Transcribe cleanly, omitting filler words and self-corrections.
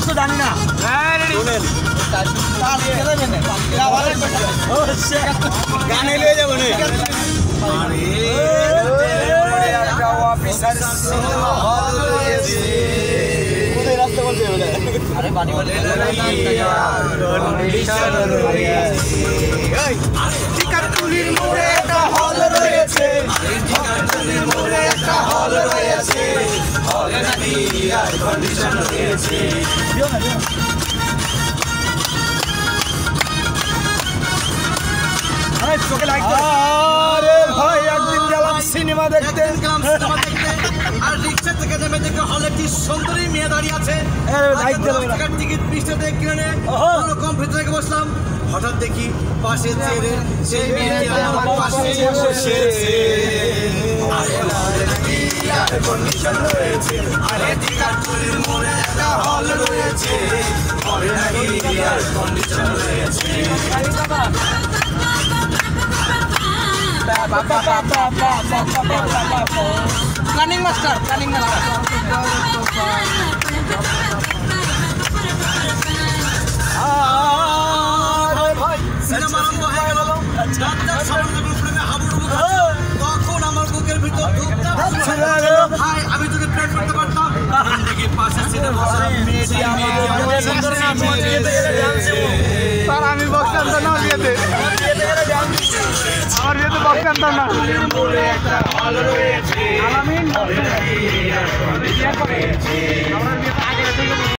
তো জানি না গানে লিয়ে যাবো না আরে বাড়ি বলে টিকাটুলির মোড়ে একটা হল রয়েছে টিকাটুলির মোড়ে একটা হল রয়েছে হলে নাকি এয়ার কন্ডিশন রয়েছে আরে ভাই একদিন গেলাম সিনেমা দেখতে আর রিক্সা থেকে নেমে দেখে হলে কি সুন্দরী মেয়ে দাঁড়িয়ে আছে টিকিট 20 টাকা কিনে কোন ভিতরে থেকে বসলাম হঠাৎ দেখি পাশে চেয়ারে সেই মেয়েটি আমার পাশে বসেছে আরে নাকি এয়ার কন্ডিশন রয়েছে আরে টিকাটুলির মোড়ে একটা হল রয়েছে হলে নাকি এয়ার কন্ডিশন রয়েছে প্ল্যানিং মাস্টার সিনেমা আরম্ভ হয়ে গেল তখন আমার বুকের ভিতর আমি যদি প্লেট করতে পারতাম পাশে সিনেমা আমি বসতাম তো না বিয়েতে আমার বিয়েতে বসতাম তো না আলামিন